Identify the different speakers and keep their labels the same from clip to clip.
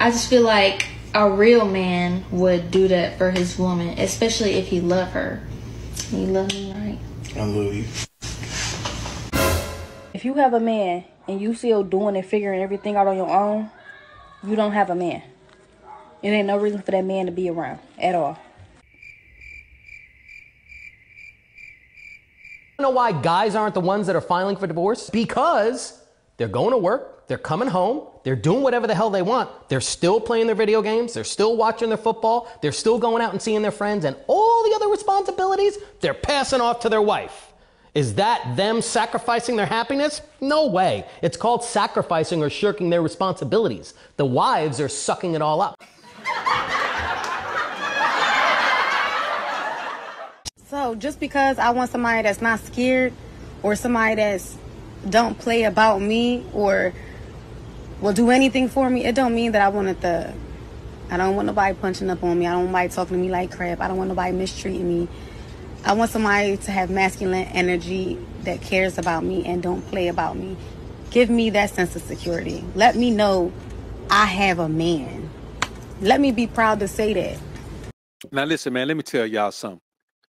Speaker 1: I just feel like a real man would do that for his woman, especially if he loved her. You love me, right?
Speaker 2: I love you.
Speaker 3: If you have a man and you still doing and figuring everything out on your own, you don't have a man. It ain't no reason for that man to be around at all.
Speaker 4: You know why guys aren't the ones that are filing for divorce? Because they're going to work, they're coming home, they're doing whatever the hell they want, they're still playing their video games, they're still watching their football, they're still going out and seeing their friends, and all the other responsibilities, they're passing off to their wife. Is that them sacrificing their happiness? No way. It's called sacrificing or shirking their responsibilities. The wives are sucking it all up.
Speaker 3: So just because I want somebody that's not scared or somebody that's don't play about me or will do anything for me, it don't mean that I want a thug. I don't want nobody punching up on me. I don't want nobody talking to me like crap. I don't want nobody mistreating me. I want somebody to have masculine energy that cares about me and don't play about me. Give me that sense of security. Let me know I have a man. Let me be proud to say that.
Speaker 5: Now listen, man, let me tell y'all something.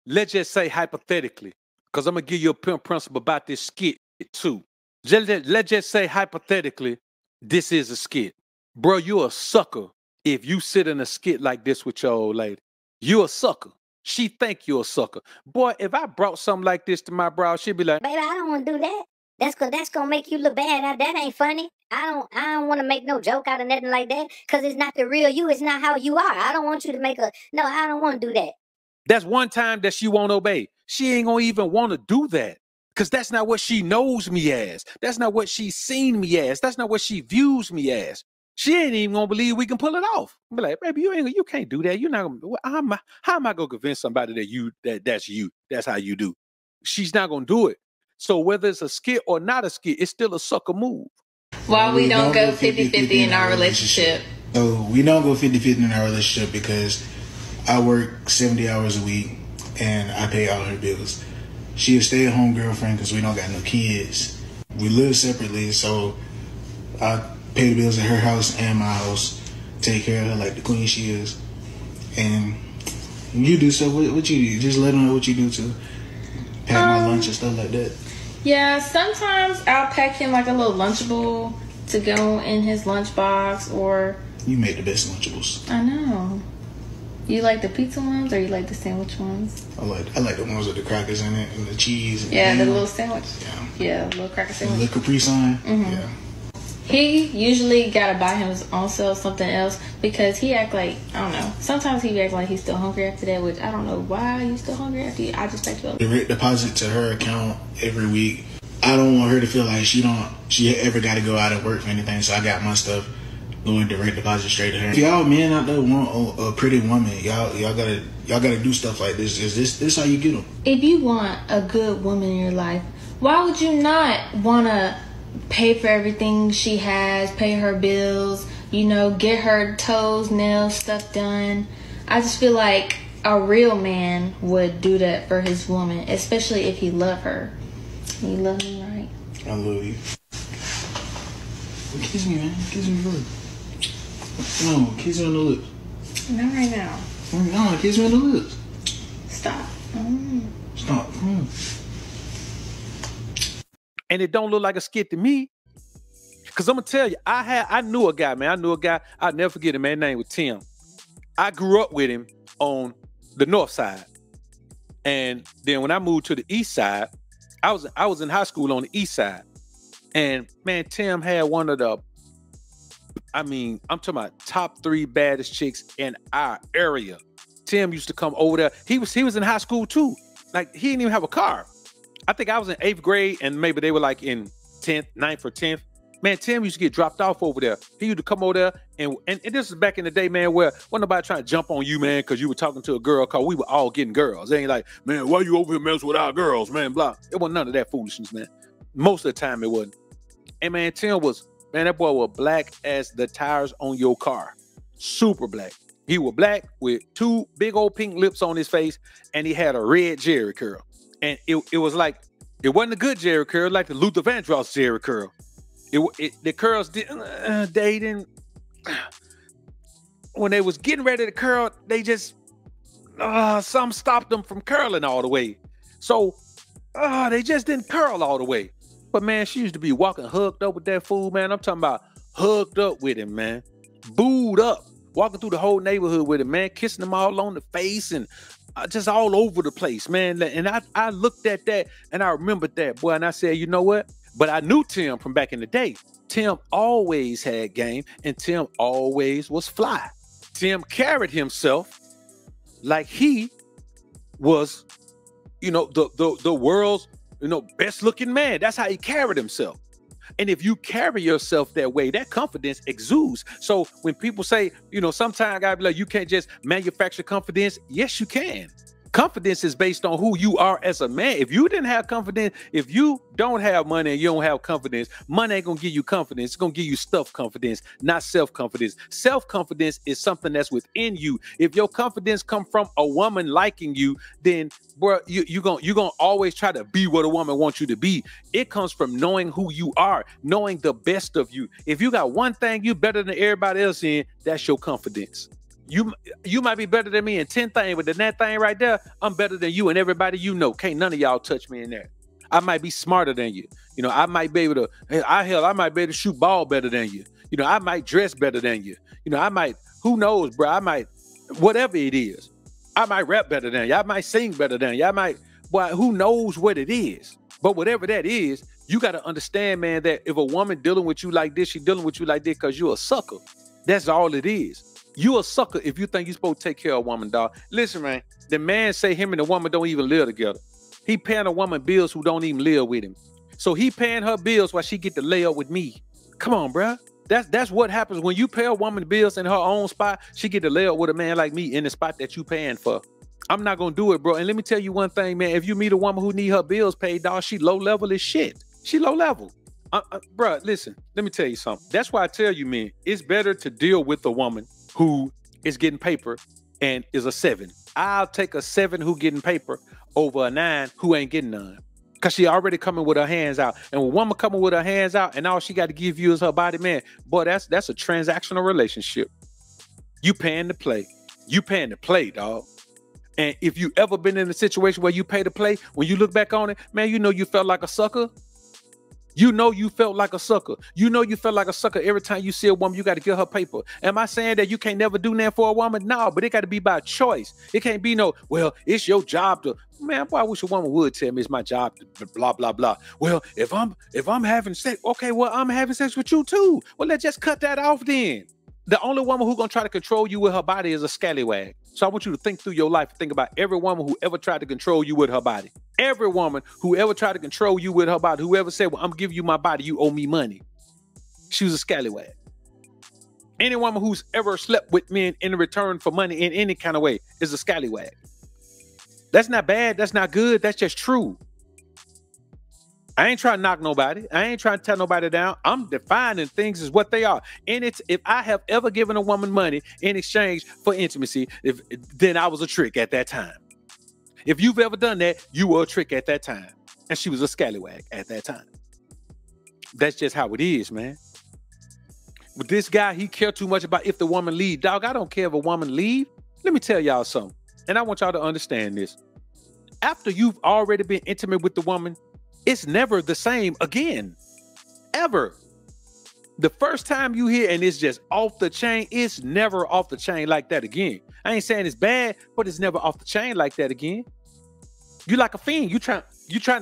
Speaker 5: Let's just say hypothetically, because I'm going to give you a pimp principle about this skit too. Let's just say hypothetically, this is a skit. Bro, you're a sucker if you sit in a skit like this with your old lady. You're a sucker. She think you're a sucker. Boy, if I brought something like this to my bro, she'd be like,
Speaker 6: baby, I don't want to do that. That's gonna make you look bad. That ain't funny. I don't want to make no joke out of nothing like that, because it's not the real you. It's not how you are. I don't want you to make a, no, I don't want to do that.
Speaker 5: That's one time that she won't obey. She ain't gonna even want to do that, because that's not what she knows me as. That's not what she's seen me as. That's not what she views me as. She ain't even gonna believe we can pull it off. Be like, baby, you can't do that. You're not gonna. How am I gonna convince somebody that's you? That's how you do. She's not gonna do it. So whether it's a skit or not a skit, it's still a sucker move.
Speaker 1: Why we don't go 50-50 in our relationship?
Speaker 2: So we don't go 50-50 in our relationship because I work 70 hours a week and I pay all her bills. She a stay-at-home girlfriend because we don't got no kids. We live separately, so I pay the bills at her house and my house, take care of her like the queen she is. And you do stuff, what you do? Just let them know what you do too. Pack my lunch and stuff like that.
Speaker 1: Yeah, sometimes I'll pack him like a little Lunchable to go in his lunchbox, or...
Speaker 2: You make the best Lunchables.
Speaker 1: I know. You like the pizza ones or you like the sandwich ones?
Speaker 2: I like the ones with the crackers in it and the cheese. And
Speaker 1: yeah,
Speaker 2: the
Speaker 1: little sandwich. Yeah, little cracker sandwich.
Speaker 2: The Capri Sun.
Speaker 1: Mm-hmm.
Speaker 2: Yeah.
Speaker 1: He usually gotta buy him his own self something else because he act like, I don't know, sometimes he act like he's still hungry after that, which I don't know why you still hungry after you. I just packed you up.
Speaker 2: Direct deposit to her account every week. I don't want her to feel like she ever got to go out and work for anything, so I got my stuff going direct deposit straight to her. If y'all men out there want a pretty woman, y'all gotta do stuff like this. Is this how you get them?
Speaker 1: If you want a good woman in your life, why would you not wanna pay for everything she has, pay her bills, get her toes, nails, stuff done? I just feel like a real man would do that for his woman, especially if he loved her. You love me, right?
Speaker 2: I love you. Kiss me, man. Kiss me first. No, kiss me on the lips.
Speaker 1: Not right now.
Speaker 2: No, kiss me on the lips.
Speaker 1: Stop.
Speaker 2: Stop.
Speaker 5: And it don't look like a skit to me. Because I'm going to tell you, I knew a guy, man. I knew a guy. I'll never forget him, man. His name was Tim. I grew up with him on the north side. And then when I moved to the east side, I was in high school on the east side. And, man, Tim had one of the, I'm talking about top 3 baddest chicks in our area. Tim used to come over there. He was in high school, too. Like, he didn't even have a car. I think I was in 8th grade, and maybe they were like in 10th, 9th or 10th. Man, Tim used to get dropped off over there. He used to come over there, and this is back in the day, man, where wasn't nobody trying to jump on you, man, because you were talking to a girl, because we were all getting girls. They ain't like, man, why you over here messing with our girls, man, blah. It wasn't none of that foolishness, man. Most of the time, it wasn't. And, man, Tim was, man, that boy was black as the tires on your car. Super black. He was black with 2 big old pink lips on his face, and he had a red Jerry curl. And it was like, it wasn't a good Jerry curl, like the Luther Vandross Jerry curl. The curls didn't, when they was getting ready to curl, they just some stopped them from curling all the way. So they just didn't curl all the way. But man, she used to be walking hugged up with that fool, man. I'm talking about hugged up with him, man. Booed up, walking through the whole neighborhood with him, man, kissing them all on the face and just all over the place, man. And I looked at that and I remembered that, boy, and I said, you know what? But I knew Tim from back in the day. Tim always had game and Tim always was fly. Tim carried himself like he was, you know, the world's, you know, best looking man. That's how he carried himself. And if you carry yourself that way, that confidence exudes. So when people say, you know, sometimes I gotta be like, you can't just manufacture confidence. Yes, you can. Confidence is based on who you are as a man. If you didn't have confidence, if you don't have money and you don't have confidence, money ain't gonna give you confidence. It's gonna give you stuff confidence, not self-confidence. Self-confidence is something that's within you. If your confidence come from a woman liking you, then bro, you're gonna always try to be what a woman wants you to be. It comes from knowing who you are, knowing the best of you. If you got one thing you better than everybody else in, that's your confidence. You might be better than me in 10 things, but in that thing right there, I'm better than you and everybody you know. Can't none of y'all touch me in there. I might be smarter than you. You know, I might be able to, I might be able to shoot ball better than you. You know, I might dress better than you. You know, I might, who knows, bro? I might, whatever it is. I might rap better than you. I might sing better than you. I might, boy, who knows what it is? But whatever that is, you got to understand, man, that if a woman dealing with you like this, she dealing with you like this because you're a sucker. That's all it is. You a sucker if you think you're supposed to take care of a woman, dog. Listen, man, the man say him and the woman don't even live together. He paying a woman bills who don't even live with him. So he paying her bills while she get to lay up with me. Come on, bruh. That's what happens when you pay a woman bills in her own spot. She get to lay up with a man like me in the spot that you paying for. I'm not gonna do it, bro. And let me tell you one thing, man. If you meet a woman who need her bills paid, dog, she low level as shit. She low level. Bruh, listen, let me tell you something. That's why I tell you, man, it's better to deal with a woman who is getting paper and is a 7. I'll take a 7 who getting paper over a 9 who ain't getting none. Cause she already coming with her hands out. And when a woman coming with her hands out and all she got to give you is her body, man, boy, that's a transactional relationship. You paying to play. You paying to play, dog. And if you ever been in a situation where you pay to play, when you look back on it, man, you know you felt like a sucker. You know you felt like a sucker. You know you felt like a sucker every time you see a woman, you got to give her paper. Am I saying that you can't never do that for a woman? No, but it got to be by choice. It can't be no, well, it's your job to, man, boy, I wish a woman would tell me it's my job to blah, blah, blah. Well, if I'm having sex, okay, well, I'm having sex with you too. Well, let's just cut that off then. The only woman who's going to try to control you with her body is a scallywag. So I want you to think through your life. Think about every woman who ever tried to control you with her body. Every woman who ever tried to control you with her body, whoever said, well, I'm giving you my body, you owe me money. She was a scallywag. Any woman who's ever slept with men in return for money in any kind of way is a scallywag. That's not bad. That's not good. That's just true. I ain't trying to knock nobody. I ain't trying to tear nobody down. I'm defining things as what they are. And it's, if I have ever given a woman money in exchange for intimacy, then I was a trick at that time. If you've ever done that, you were a trick at that time. And she was a scallywag at that time. That's just how it is, man. With this guy, he cared too much about if the woman leave. Dog, I don't care if a woman leave. Let me tell y'all something. And I want y'all to understand this. After you've already been intimate with the woman, it's never the same again. Ever. The first time you hear and it's just off the chain, it's never off the chain like that again. I ain't saying it's bad, but it's never off the chain like that again. You like a fiend. You trying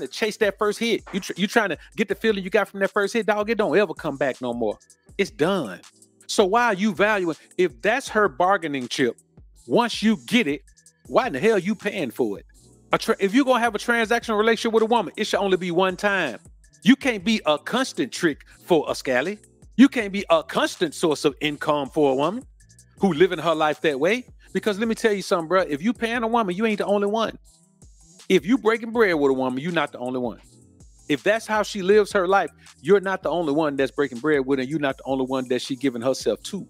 Speaker 5: to chase that first hit. You trying to get the feeling you got from that first hit, dog. It don't ever come back no more. It's done. So why are you valuing? If that's her bargaining chip, once you get it, why in the hell are you paying for it? If you're going to have a transactional relationship with a woman, it should only be one time. You can't be a constant trick for a scally. You can't be a constant source of income for a woman who living her life that way. Because let me tell you something, bro. If you paying a woman, you ain't the only one. If you breaking bread with a woman, you're not the only one. If that's how she lives her life, you're not the only one that's breaking bread with her. You're not the only one that she giving herself to.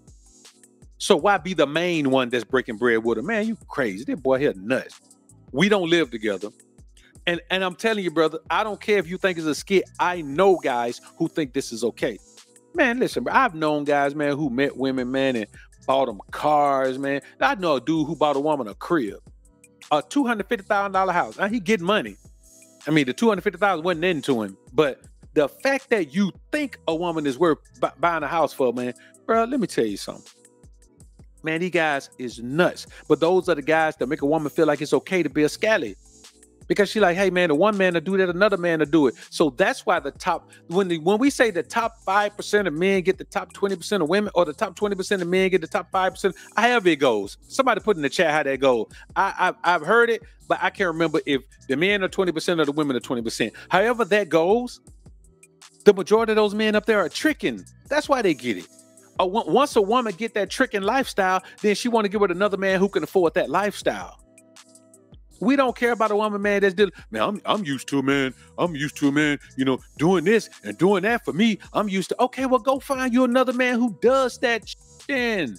Speaker 5: So why be the main one that's breaking bread with her? Man, you crazy. This boy here nuts. We don't live together. And I'm telling you, brother, I don't care if you think it's a skit. I know guys who think this is okay. Man, listen, bro, I've known guys, man, who met women, man, and bought them cars, man. I know a dude who bought a woman a crib, a $250,000 house. Now he getting money. I mean, the $250,000 wasn't into him, but the fact that you think a woman is worth buying a house for, man, bro, let me tell you something. Man, these guys is nuts. But those are the guys that make a woman feel like it's okay to be a scally. Because she's like, hey, man, the one man to do that, another man to do it. So that's why the top, when we say the top 5% of men get the top 20% of women, or the top 20% of men get the top 5%, however it goes. Somebody put in the chat how that goes. I've heard it, but I can't remember if the men are 20% or the women are 20%. However that goes, the majority of those men up there are tricking. That's why they get it. Once a woman get that tricking lifestyle, then she want to get with another man who can afford that lifestyle. We don't care about a woman, man, that's dealing. Man, I'm used to a man. I'm used to a man, you know, doing this and doing that for me. I'm used to, okay, well, go find you another man who does that then.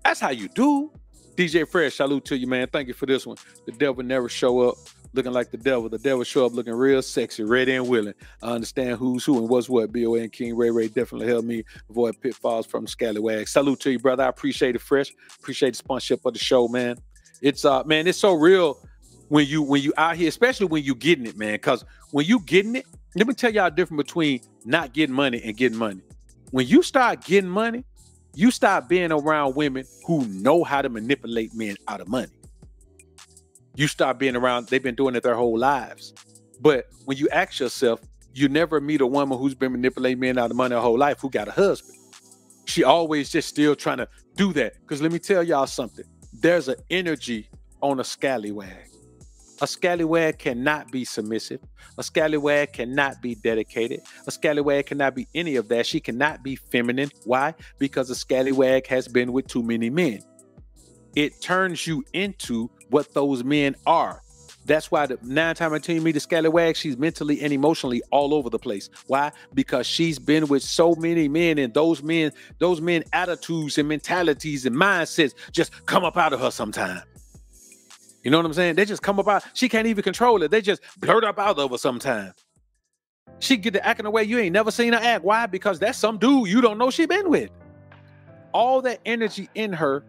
Speaker 5: That's how you do. DJ Fresh, salute to you, man. Thank you for this one. The devil never show up looking like the devil. The devil show up looking real sexy, ready and willing. I understand who's who and what's what. BOA and King Ray definitely helped me avoid pitfalls from scallywags. Salute to you, brother. I appreciate it, Fresh. Appreciate the sponsorship of the show, man. It's man, it's so real when you out here, especially when you getting it, man. Because when you getting it, let me tell y'all the difference between not getting money and getting money. When you start getting money, you start being around women who know how to manipulate men out of money. You start being around, they've been doing it their whole lives. But when you ask yourself, you never meet a woman who's been manipulating men out of money her whole life who got a husband. She always just still trying to do that. Because let me tell y'all something. There's an energy on a scallywag. A scallywag cannot be submissive. A scallywag cannot be dedicated. A scallywag cannot be any of that. She cannot be feminine. Why? Because a scallywag has been with too many men. It turns you into what those men are. That's why 9 times out of 10 you meet a scallywag, she's mentally and emotionally all over the place. Why? Because she's been with so many men, and those men attitudes and mentalities and mindsets just come up out of her sometime. You know what I'm saying? They just come up out. She can't even control it. They just blurt up out of her sometime. She get to acting the way you ain't never seen her act. Why? Because that's some dude you don't know she been with. All that energy in her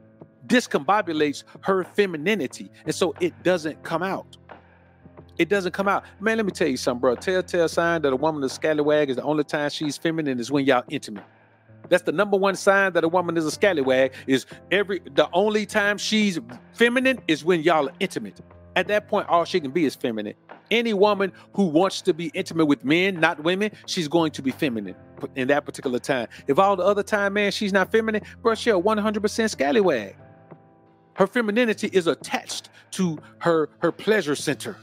Speaker 5: discombobulates her femininity, and so it doesn't come out. It doesn't come out. Man, let me tell you something, bro. Telltale sign that a woman is a scallywag is the only time she's feminine is when y'all intimate. That's the number one sign that a woman is a scallywag. The only time she's feminine is when y'all are intimate. At that point, all she can be is feminine. Any woman who wants to be intimate with men, not women, she's going to be feminine in that particular time. If all the other time, man, she's not feminine, bro, she's a 100% scallywag. Her femininity is attached to her pleasure center.